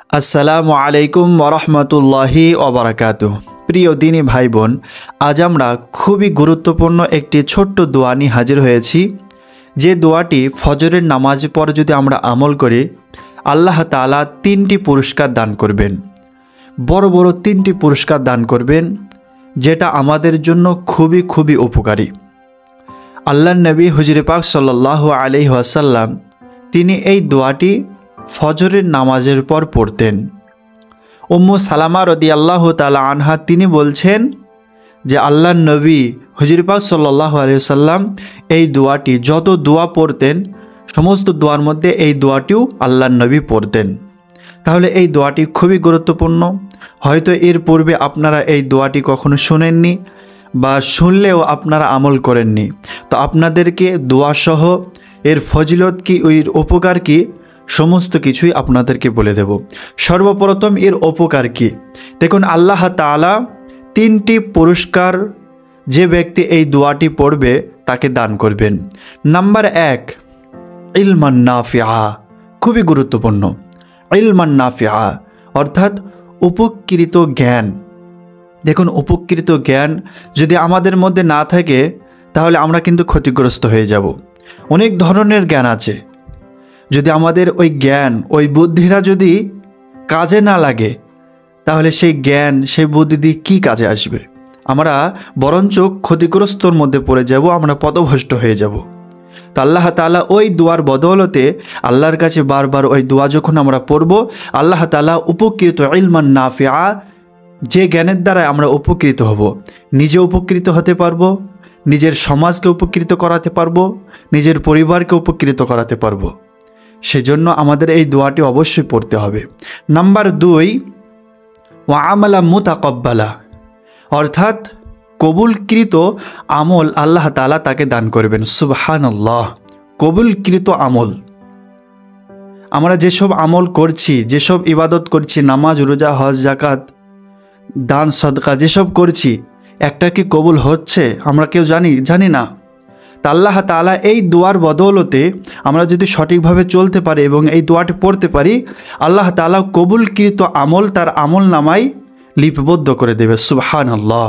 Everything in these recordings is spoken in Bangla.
আসসালামু আলাইকুম ওরহমতুল্লাহি ওবারাকাতুহ। প্রিয় দিনী ভাই বোন, আজ আমরা খুবই গুরুত্বপূর্ণ একটি ছোট্ট দোয়া নিয়ে হাজির হয়েছি। যে দোয়াটি ফজরের নামাজ পরে যদি আমরা আমল করি, আল্লাহ তাআলা 3টি পুরস্কার দান করবেন, বড় বড় 3টি পুরস্কার দান করবেন, যেটা আমাদের জন্য খুবই খুবই উপকারী। আল্লাহর নবী হুজুরে পাক সাল্লাল্লাহু আলাইহি ওয়াসাল্লাম তিনি এই দোয়াটি ফজরের নামাজের পর পড়তেন। উম্মু সালামা রাদিয়াল্লাহু তাআলা আনহা তিনি বলছেন যে আল্লাহর নবী হুজুর পাক সাল্লাল্লাহু আলাইহি ওয়াসাল্লাম এই দোয়াটি যত দোয়া পড়তেন সমস্ত দোয়ার মধ্যে এই দোয়াটিও আল্লাহর নবী পড়তেন। তাহলে এই দোয়াটি খুবই গুরুত্বপূর্ণ। হয়তো এর পূর্বে আপনারা এই দোয়াটি কখনো শুনেননি বা শুনলেও আপনারা আমল করেননি, তো আপনাদেরকে দোয়াসহ এর ফজিলত কি, এর উপকার কি, সমস্ত কিছুই আপনাদেরকে বলে দেব। সর্বপ্রথম এর উপকার কি দেখুন, আল্লাহ তাআলা 3টি পুরস্কার যে ব্যক্তি এই দোয়াটি পড়বে তাকে দান করবেন। নাম্বার 1, ইলমান নাফিআ, খুবই গুরুত্বপূর্ণ। ইলমান নাফিআ অর্থাৎ উপকৃত জ্ঞান। দেখুন, উপকৃত জ্ঞান যদি আমাদের মধ্যে না থাকে তাহলে আমরা কিন্তু ক্ষতিগ্রস্ত হয়ে যাব। অনেক ধরনের জ্ঞান আছে, যদি আমাদের ওই জ্ঞান ওই বুদ্ধিরা যদি কাজে না লাগে তাহলে সেই জ্ঞান সেই বুদ্ধি দিয়ে কী কাজে আসবে? আমরা বরঞ্চ ক্ষতিগ্রস্তর মধ্যে পড়ে যাব, আমরা পথভ্রষ্ট হয়ে যাব। তো আল্লাহ তাআলা ওই দোয়ার বদৌলতে আল্লাহর কাছে বারবার ওই দোয়া যখন আমরা পড়ব, আল্লাহ তাআলা উপকৃত ইলমান নাফিআ, যে জ্ঞানের দ্বারা আমরা উপকৃত হব, নিজে উপকৃত হতে পারবো, নিজের সমাজকে উপকৃত করাতে পারবো, নিজের পরিবারকে উপকৃত করাতে পারবো। সেজন্য আমাদের এই দোয়াটি অবশ্যই পড়তে হবে। নাম্বার 2, ওয়া আমালা মুতাকাব্বালা, অর্থাৎ কবুলকৃত আমল আল্লাহ তাআলা তাকে দান করবেন। সুবহানাল্লাহ, কবুলকৃত আমল। আমরা যেসব আমল করছি, যেসব ইবাদত করছি, নামাজ, রোজা, হজ, যাকাত, দান, সদকা যেসব করছি, একটা কি কবুল হচ্ছে আমরা কেউ জানি না। তা আল্লাহ তাআলা এই দোয়ার বদৌলতে আমরা যদি সঠিকভাবে চলতে পারি এবং এই দোয়াটি পড়তে পারি, আল্লাহ তাআলা কবুলকৃত আমল তার আমল নামায় লিপিবদ্ধ করে দেবে। সুবহানাল্লাহ।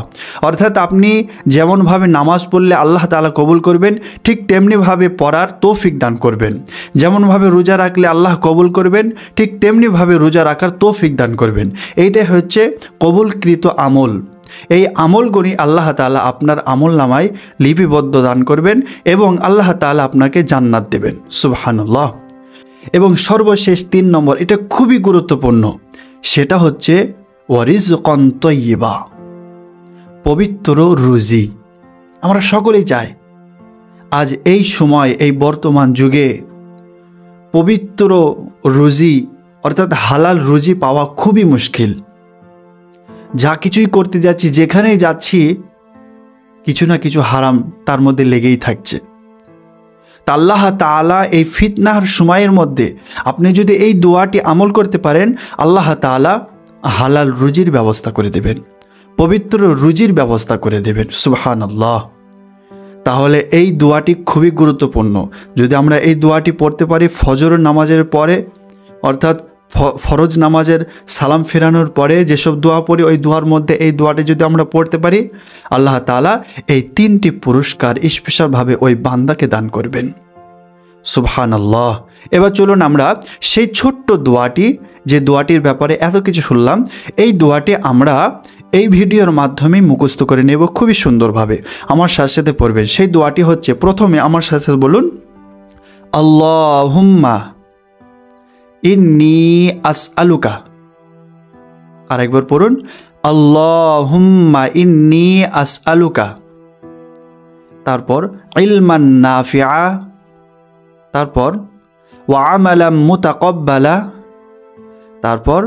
অর্থাৎ আপনি যেমনভাবে নামাজ পড়লে আল্লাহ তাআলা কবুল করবেন, ঠিক তেমনিভাবে পড়ার তৌফিক দান করবেন। যেমনভাবে রোজা রাখলে আল্লাহ কবুল করবেন, ঠিক তেমনিভাবে রোজা রাখার তৌফিক দান করবেন। এইটাই হচ্ছে কবুলকৃত আমল। এই আমলগুলি আল্লাহ তাআলা আপনার আমল নামায় লিপিবদ্ধ দান করবেন এবং আল্লাহ তাআলা আপনাকে জান্নাত দেবেন। সুবহানাল্লাহ। এবং সর্বশেষ 3 নম্বর, এটা খুবই গুরুত্বপূর্ণ, সেটা হচ্ছে ওয়ারিজকান তাইয়্যিবা, পবিত্র রুজি। আমরা সকলেই চাই আজ এই সময় এই বর্তমান যুগে পবিত্র রুজি অর্থাৎ হালাল রুজি পাওয়া খুবই মুশকিল। যা কিছুই করতে যাচ্ছি, যেখানেই যাচ্ছি, কিছু না কিছু হারাম তার মধ্যে লেগেই থাকছে। তা আল্লাহ তাআলা এই ফিতনার সময়ের মধ্যে আপনি যদি এই দোয়াটি আমল করতে পারেন, আল্লাহ তাআলা হালাল রুজির ব্যবস্থা করে দেবেন, পবিত্র রুজির ব্যবস্থা করে দেবেন। সুবহানাল্লাহ। তাহলে এই দোয়াটি খুবই গুরুত্বপূর্ণ। যদি আমরা এই দোয়াটি পড়তে পারি ফজর নামাজের পরে, অর্থাৎ ফরজ নামাজের সালাম ফেরানোর পরে যেসব দোয়া পড়ি, ওই দোয়ার মধ্যে এই দোয়াটি যদি আমরা পড়তে পারি, আল্লাহ তাআলা এই 3টি পুরস্কার স্পেশালভাবে ওই বান্দাকে দান করবেন। সুবহানাল্লাহ। এবার চলুন আমরা সেই ছোট্ট দোয়াটি, যে দোয়াটির ব্যাপারে এত কিছু শুনলাম, এই দোয়াটি আমরা এই ভিডিওর মাধ্যমে মুখস্থ করে নেব খুবই সুন্দরভাবে। আমার সাথে সাথে পড়বেন। সেই দোয়াটি হচ্ছে, প্রথমে আমার সাথে সাথে বলুন, আল্লাহুম্মা ইন্নী আসআলুকা। আরেকবার পড়ুন, আল্লাহুম্মা ইন্নী আসআলুকা। তারপর ইলমান নাফিআ, তারপর ওয়া আমালাম মুতাকাব্বালা, তারপর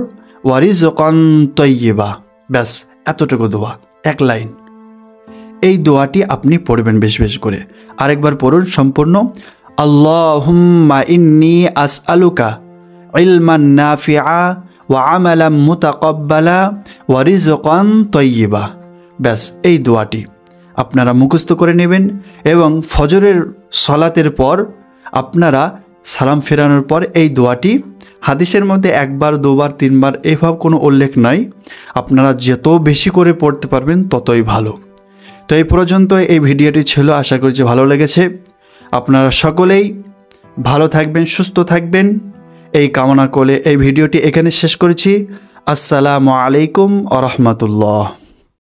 ওয়ারিজকান তাইয়্যিবা। ব্যাস, এতটুকু দোয়া, 1 লাইন। এই দোয়াটি আপনি পড়বেন বেশ বেশ করে। আরেকবার পড়ুন সম্পূর্ণ, আল্লাহুম্মা ইন্নী আসআলুকা ইলমান নাফিআ ওয়া আমালাম মুতাকাব্বালা ওয়া রিজকান তাইয়্যিবা। ব্যাস, এই দোয়াটি আপনারা মুখস্থ করে নেবেন এবং ফজরের সলাতের পর আপনারা সালাম ফেরানোর পর এই দোয়াটি হাদিসের মধ্যে একবার দুবার তিনবার এভাবে কোনো উল্লেখ নাই। আপনারা যত বেশি করে পড়তে পারবেন ততই ভালো। তো এই পর্যন্ত এই ভিডিওটি ছিল, আশা করি যে ভালো লেগেছে। আপনারা সকলেই ভালো থাকবেন, সুস্থ থাকবেন এই কামনা করে এই ভিডিওটি এখানে শেষ করেছি। আসসালামু আলাইকুম ওয়া রাহমাতুল্লাহ।